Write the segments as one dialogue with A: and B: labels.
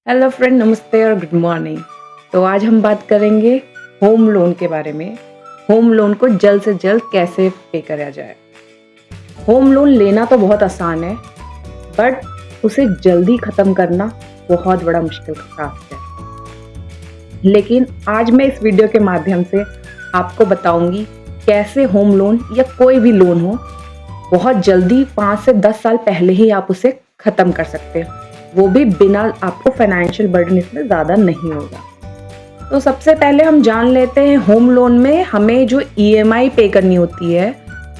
A: Hello friend, नमस्ते और good morning. तो आज हम बात करेंगे होम लोन के बारे में। होम लोन को जल्द से जल्द कैसे पे करा जाए। होम लोन लेना तो बहुत आसान है, बट उसे जल्दी ख़त्म करना बहुत बड़ा मुश्किल का टास्क है। लेकिन आज मैं इस वीडियो के माध्यम से आपको बताऊंगी कैसे होम लोन या कोई भी लोन हो, बहुत जल्दी 5 से 10 साल पहले ही आप उसे ख़त्म कर सकते हैं, वो भी बिना आपको फाइनेंशियल बर्डन इसमें ज़्यादा नहीं होगा। तो सबसे पहले हम जान लेते हैं होम लोन में हमें जो EMI पे करनी होती है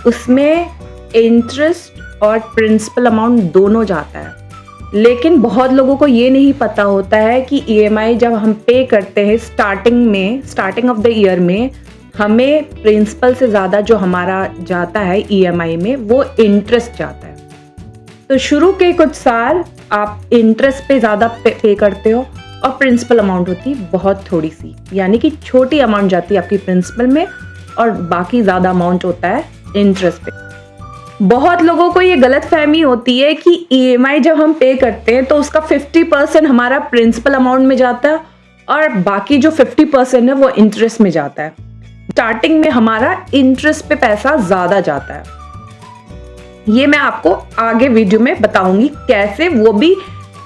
A: उसमें इंटरेस्ट और प्रिंसिपल अमाउंट दोनों जाता है। लेकिन बहुत लोगों को ये नहीं पता होता है कि EMI जब हम पे करते हैं स्टार्टिंग ऑफ द ईयर में, हमें प्रिंसिपल से ज़्यादा जो हमारा जाता है EMI में वो इंटरेस्ट जाता है। तो शुरू के कुछ साल आप इंटरेस्ट पे ज़्यादा पे करते हो और प्रिंसिपल अमाउंट होती है बहुत थोड़ी सी, यानी कि छोटी अमाउंट जाती है आपकी प्रिंसिपल में और बाकी ज़्यादा अमाउंट होता है इंटरेस्ट पे। बहुत लोगों को ये गलत फहमी होती है कि EMI जब हम पे करते हैं तो उसका 50% हमारा प्रिंसिपल अमाउंट में जाता है और बाकी जो 50% है वो इंटरेस्ट में जाता है। स्टार्टिंग में हमारा इंटरेस्ट पे पैसा ज़्यादा जाता है। ये मैं आपको आगे वीडियो में बताऊंगी कैसे, वो भी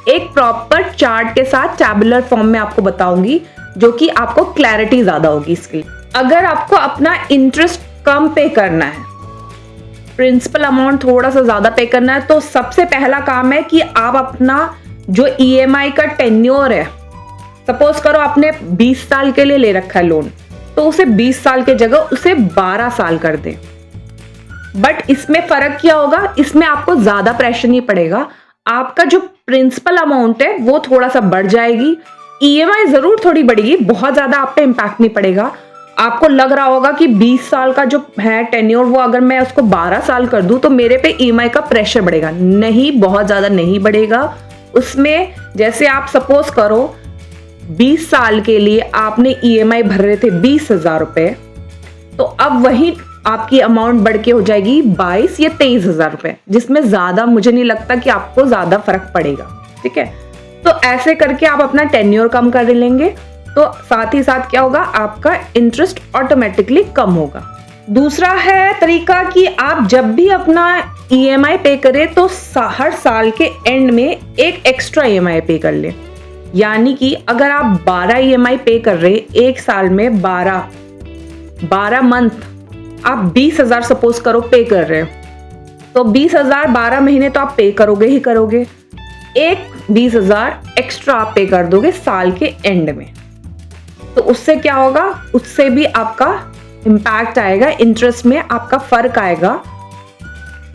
A: एक प्रॉपर चार्ट के साथ टैबुलर फॉर्म में आपको बताऊंगी, जो कि आपको क्लैरिटी ज्यादा होगी इसकी। अगर आपको अपना इंटरेस्ट कम पे करना है, प्रिंसिपल अमाउंट थोड़ा सा ज्यादा पे करना है, तो सबसे पहला काम है कि आप अपना जो EMI का टेन्योर है, सपोज करो आपने 20 साल के लिए ले रखा है लोन, तो उसे 20 साल के जगह उसे 12 साल कर दें। बट इसमें फर्क क्या होगा, इसमें आपको ज्यादा प्रेशर नहीं पड़ेगा, आपका जो प्रिंसिपल अमाउंट है वो थोड़ा सा बढ़ जाएगी, EMI जरूर थोड़ी बढ़ेगी, बहुत ज्यादा आप पे इम्पैक्ट नहीं पड़ेगा। आपको लग रहा होगा कि 20 साल का जो है टेन्योर, वो अगर मैं उसको 12 साल कर दूं तो मेरे पे EMI का प्रेशर बढ़ेगा। नहीं, बहुत ज्यादा नहीं बढ़ेगा। उसमें जैसे आप सपोज करो 20 साल के लिए आपने EMI भर रहे थे 20,000 रुपए, तो अब वही आपकी अमाउंट बढ़ के हो जाएगी 22 या 23,000 रुपए, जिसमें ज्यादा मुझे नहीं लगता कि आपको ज्यादा फर्क पड़ेगा। ठीक है, तो ऐसे करके आप अपना टेन्योर कम कर लेंगे, तो साथ ही साथ क्या होगा, आपका इंटरेस्ट ऑटोमेटिकली कम होगा। दूसरा है तरीका कि आप जब भी अपना EMI पे करें तो हर साल के एंड में एक एक्स्ट्रा EMI पे कर ले। यानी कि अगर आप 12 EMI पे कर रहे, एक साल में 12 मंथ आप 20,000 सपोज करो पे कर रहे हो, तो 20,000 12 महीने तो आप पे करोगे ही करोगे, एक 20,000 एक्स्ट्रा आप पे कर दोगे साल के एंड में। तो उससे क्या होगा, उससे भी आपका इम्पैक्ट आएगा, इंटरेस्ट में आपका फर्क आएगा।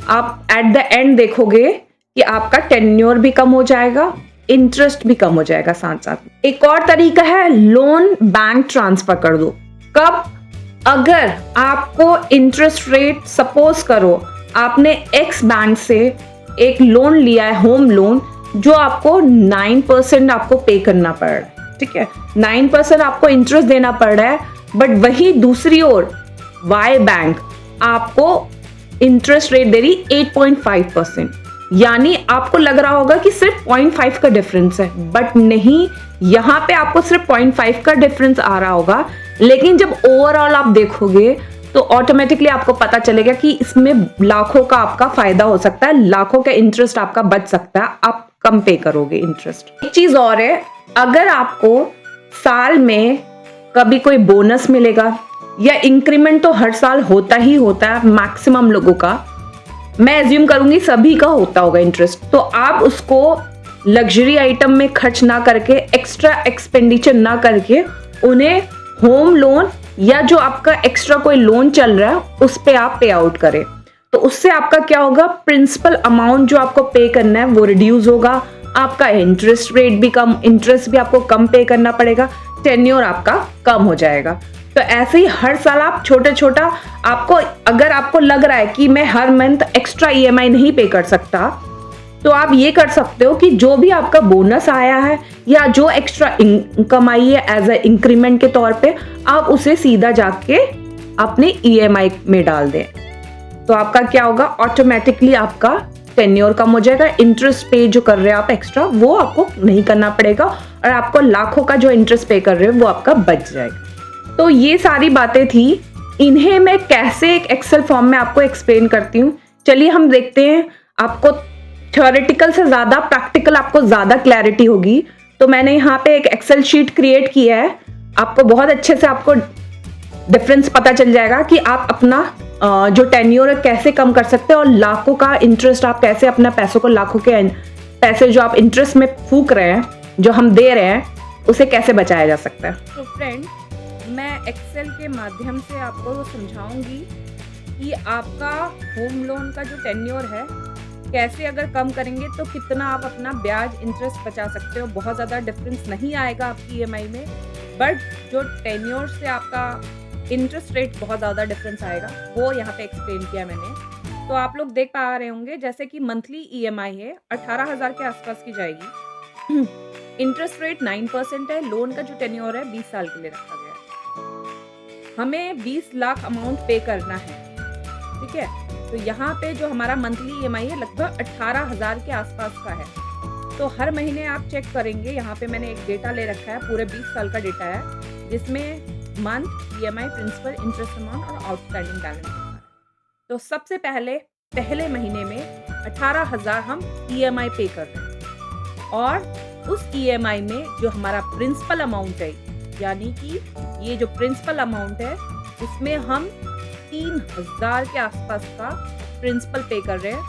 A: आप एट द एंड देखोगे कि आपका टेन्योर भी कम हो जाएगा, इंटरेस्ट भी कम हो जाएगा साथ साथ। एक और तरीका है लोन बैंक ट्रांसफर कर दो। कब, अगर आपको इंटरेस्ट रेट, सपोज करो आपने एक्स बैंक से एक लोन लिया है होम लोन, जो आपको 9% आपको पे करना पड़ रहा है। ठीक है, 9% आपको इंटरेस्ट देना पड़ रहा है, बट वही दूसरी ओर वाई बैंक आपको इंटरेस्ट रेट दे रही 8.5%। यानी आपको लग रहा होगा कि सिर्फ 0.5 का डिफरेंस है, बट नहीं, यहाँ पे आपको सिर्फ 0.5 का डिफरेंस आ रहा होगा, लेकिन जब ओवरऑल आप देखोगे तो ऑटोमेटिकली आपको पता चलेगा कि इसमें लाखों का आपका फायदा हो सकता है, लाखों का इंटरेस्ट आपका बच सकता है, आप कम पे करोगे इंटरेस्ट। एक चीज और है, अगर आपको साल में कभी कोई बोनस मिलेगा या इंक्रीमेंट, तो हर साल होता ही होता है मैक्सिमम लोगों का, मैं एज्यूम करूंगी सभी का होता होगा इंटरेस्ट, तो आप उसको लग्जरी आइटम में खर्च ना करके, एक्स्ट्रा एक्सपेंडिचर ना करके, उन्हें होम लोन या जो आपका एक्स्ट्रा कोई लोन चल रहा है उस पे आप पे आउट करें। तो उससे आपका क्या होगा, प्रिंसिपल अमाउंट जो आपको पे करना है वो रिड्यूस होगा, आपका इंटरेस्ट रेट भी कम, इंटरेस्ट भी आपको कम पे करना पड़ेगा, टेन्योर आपका कम हो जाएगा। तो ऐसे ही हर साल आप छोटा आपको, अगर आपको लग रहा है कि मैं हर मंथ एक्स्ट्रा EMI नहीं पे कर सकता, तो आप ये कर सकते हो कि जो भी आपका बोनस आया है या जो एक्स्ट्रा इनकम आई है एज ए इंक्रीमेंट के तौर पे, आप उसे सीधा जाके अपने EMI में डाल दें। तो आपका क्या होगा, ऑटोमेटिकली आपका टेन्योर कम हो जाएगा, इंटरेस्ट पे जो कर रहे हैं आप एक्स्ट्रा वो आपको नहीं करना पड़ेगा और आपको लाखों का जो इंटरेस्ट पे कर रहे हो वो आपका बच जाएगा। तो ये सारी बातें थी, इन्हें मैं कैसे एक एक्सेल फॉर्म में आपको एक्सप्लेन करती हूँ। चलिए हम देखते हैं, आपको थ्योरेटिकल से ज़्यादा प्रैक्टिकल आपको ज़्यादा क्लैरिटी होगी। तो मैंने यहाँ पे एक एक्सेल शीट क्रिएट किया है, आपको बहुत अच्छे से आपको डिफरेंस पता चल जाएगा कि आप अपना जो टेन्योर है कैसे कम कर सकते हैं और लाखों का इंटरेस्ट आप कैसे अपना पैसों को, लाखों के पैसे जो आप इंटरेस्ट में फूक रहे हैं, जो हम दे रहे हैं, उसे कैसे बचाया जा सकता है। तो फ्रेंड, मैं एक्सेल के माध्यम से आपको समझाऊंगी कि आपका होम लोन का जो टेन्योर है कैसे अगर कम करेंगे तो कितना आप अपना ब्याज इंटरेस्ट बचा सकते हो। बहुत ज़्यादा डिफरेंस नहीं आएगा आपकी ईएमआई में, बट जो टेन्योर से आपका इंटरेस्ट रेट बहुत ज़्यादा डिफरेंस आएगा, वो यहाँ पे एक्सप्लेन किया मैंने। तो आप लोग देख पा रहे होंगे जैसे कि मंथली ईएमआई है 18,000 के आसपास की जाएगी। इंटरेस्ट रेट 9% है, लोन का जो टेन्योर है 20 साल के लिए रखा गया है। हमें 20 लाख अमाउंट पे करना है, ठीक है। तो यहाँ पे जो हमारा मंथली ईएमआई है लगभग 18,000 के आसपास का है। तो हर महीने आप चेक करेंगे, यहाँ पे मैंने एक डेटा ले रखा है, पूरे 20 साल का डेटा है, जिसमें month, EMI, principal, interest amount और आउटस्टैंडिंग बैलेंस है। तो सबसे पहले महीने में 18,000 हम ईएमआई पे कर रहे हैं और उस ईएमआई में जो हमारा प्रिंसिपल अमाउंट है, यानी कि ये जो प्रिंसिपल अमाउंट है उसमें हम 3,000 के आसपास का प्रिंसिपल पे कर रहे हैं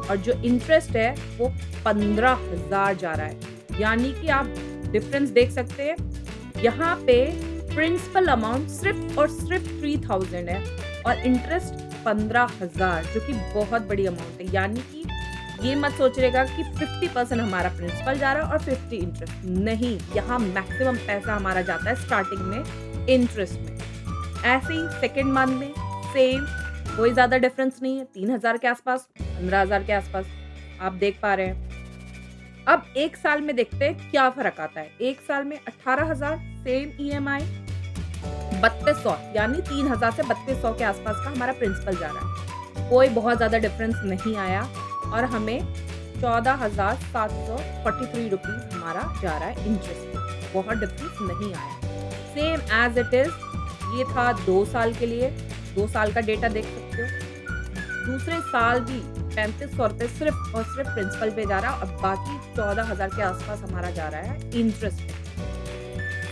A: और जो इंटरेस्ट है वो 15,000 जा रहा है। यानी कि आप डिफरेंस देख सकते हैं, यहाँ पे प्रिंसिपल अमाउंट सिर्फ और सिर्फ 3,000 है और इंटरेस्ट 15,000, जो कि बहुत बड़ी अमाउंट है। यानी कि ये मत सोचिएगा कि 50% हमारा प्रिंसिपल जा रहा है और 50 इंटरेस्ट, नहीं, यहाँ मैक्सिमम पैसा हमारा जाता है स्टार्टिंग में इंटरेस्ट में। ऐसे ही सेकेंड मंथ में सेम, कोई ज़्यादा डिफरेंस नहीं है, 3,000 के आसपास, 15,000 के आसपास आप देख पा रहे हैं। अब एक साल में देखते हैं क्या फर्क आता है। एक साल में 18,000 सेम ईएमआई, 3200 यानी 3,000 से 3200 के आसपास का हमारा प्रिंसिपल जा रहा है। कोई बहुत ज़्यादा डिफरेंस नहीं आया और हमें 14,743 रुपीज़ हमारा जा रहा है इंटरेस्ट। बहुत डिफरेंस नहीं आया, सेम एज इट इज़। ये था 2 साल के लिए, 2 साल का डेटा देख सकते हो। दूसरे साल भी 3,500 रुपये सिर्फ और सिर्फ प्रिंसिपल पे जा रहा है और बाकी 14,000 के आसपास हमारा जा रहा है इंटरेस्ट पे।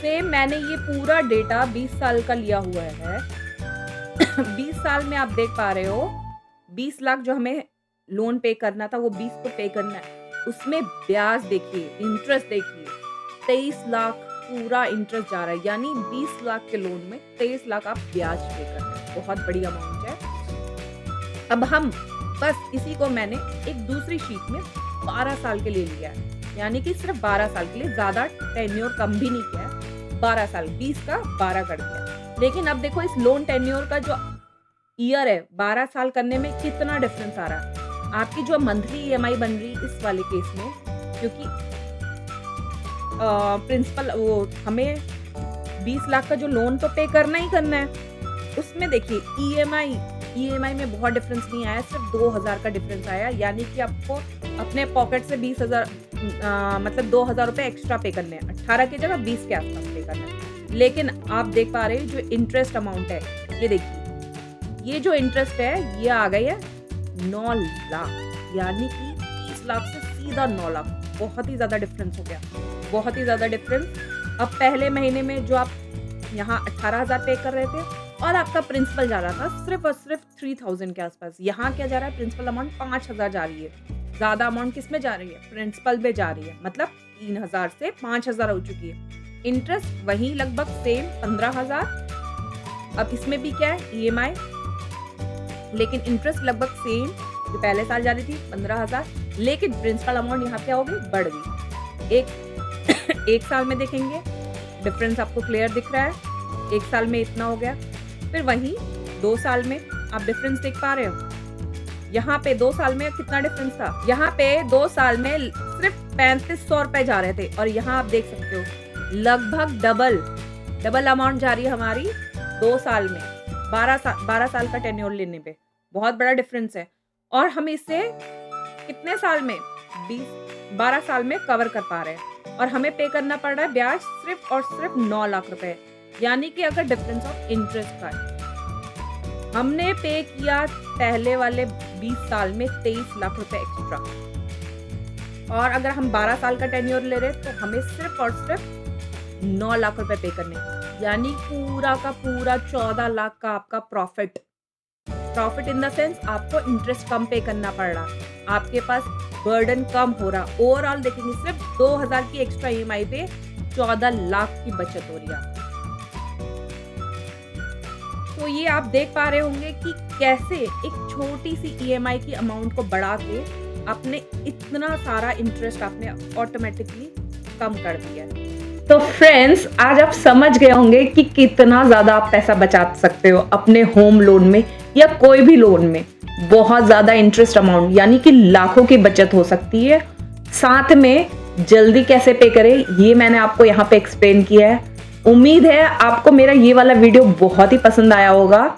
A: सेम मैंने ये पूरा डेटा 20 साल का लिया हुआ है। 20 साल में आप देख पा रहे हो 20 लाख जो हमें लोन पे करना था वो 20 तो पे करना है, उसमें ब्याज देखिए, इंटरेस्ट देखिए, 23 लाख पूरा इंटरेस्ट जा रहा है। यानी 20 लाख के लोन में 23 लाख आप ब्याज पे कर रहे हैं, बहुत बड़ी अमाउंट है। अब हम बस इसी को मैंने एक दूसरी शीट में 12 साल के लिए लिया है, यानी कि सिर्फ 12 साल के लिए, ज्यादा टेन्योर कम भी नहीं किया है, 12 साल, 20 का 12 कर दिया। लेकिन अब देखो इस लोन टेन्योर का जो ईयर है 12 साल करने में कितना डिफरेंस आ रहा है। आपकी जो मंथली ईएमआई बन रही इस वाले केस में, क्योंकि प्रिंसिपल वो हमें 20 लाख का जो लोन तो पे करना ही करना है, उसमें देखिए ईएमआई में बहुत डिफरेंस नहीं आया, सिर्फ 2,000 का डिफरेंस आया। यानी कि आपको अपने पॉकेट से 20,000 मतलब 2,000 रुपये एक्स्ट्रा पे करने हैं, 18 की जगह 20 के आसपास पे करना है। लेकिन आप देख पा रहे हैं जो इंटरेस्ट अमाउंट है, ये देखिए, ये जो इंटरेस्ट है ये आ गई है 9 लाख, यानी कि 30 लाख से सीधा 9 लाख। बहुत ही ज़्यादा डिफरेंस हो गया, बहुत ही ज़्यादा डिफरेंस। अब पहले महीने में जो आप यहाँ 18,000 पे कर रहे थे और आपका प्रिंसिपल जा रहा था सिर्फ और सिर्फ 3,000 के आसपास, यहाँ क्या जा रहा है, प्रिंसिपल अमाउंट 5,000 जा रही है। ज़्यादा अमाउंट किस में जा रही है, प्रिंसिपल में जा रही है, मतलब 3,000 से 5,000 हो चुकी है। इंटरेस्ट वही लगभग सेम 15,000। अब इसमें भी क्या है, ईएमआई, लेकिन इंटरेस्ट लगभग सेम, जो पहले साल जा रही थी 15,000, लेकिन प्रिंसिपल अमाउंट यहाँ क्या हो गई, बढ़ गई। एक साल में देखेंगे डिफरेंस आपको क्लियर दिख रहा है, एक साल में इतना हो गया। फिर वहीं 2 साल में आप डिफरेंस देख पा रहे हो, यहाँ पे 2 साल में कितना डिफरेंस था, यहाँ पे 2 साल में सिर्फ 3,500 रुपए जा रहे थे और यहाँ आप देख सकते हो लगभग डबल अमाउंट जा रही है हमारी 2 साल में। 12 साल का टेन्योर लेने पे बहुत बड़ा डिफरेंस है। और हम इसे कितने साल में? 12 साल में कवर कर पा रहे हैं और हमें पे करना पड़ रहा है ब्याज सिर्फ और सिर्फ 9 लाख रुपए। यानी कि अगर डिफरेंस ऑफ इंटरेस्ट का है, हमने पे किया पहले वाले 20 साल में 23 लाख रुपए एक्स्ट्रा, और अगर हम 12 साल का टेन्योर ले रहे हैं तो हमें सिर्फ और सिर्फ 9 लाख रुपए पे करने, यानी पूरा का पूरा 14 लाख का आपका प्रॉफिट इन द सेंस आपको इंटरेस्ट कम पे करना पड़ रहा, आपके पास बर्डन कम हो रहा। ओवरऑल देखेंगे सिर्फ 2000 की एक्स्ट्रा ईएमआई पे 14 लाख की बचत हो रही है। तो ये आप देख पा रहे होंगे कि कैसे एक छोटी सी ईएमआई की अमाउंट को बढ़ा के आपने इतना सारा इंटरेस्ट आपने ऑटोमेटिकली कम कर दिया है। तो फ्रेंड्स, आज आप समझ गए होंगे कि कितना ज़्यादा आप पैसा बचा सकते हो अपने होम लोन में या कोई भी लोन में। बहुत ज़्यादा इंटरेस्ट अमाउंट, यानी कि लाखों की बचत हो सकती है। साथ में जल्दी कैसे पे करें ये मैंने आपको यहाँ पे एक्सप्लेन किया है। उम्मीद है आपको मेरा ये वाला वीडियो बहुत ही पसंद आया होगा।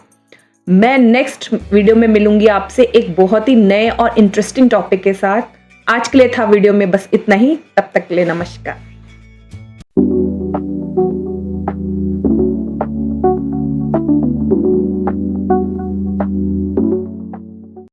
A: मैं नेक्स्ट वीडियो में मिलूंगी आपसे एक बहुत ही नए और इंटरेस्टिंग टॉपिक के साथ। आज के लिए था वीडियो में बस इतना ही, तब तक के लिए नमस्कार।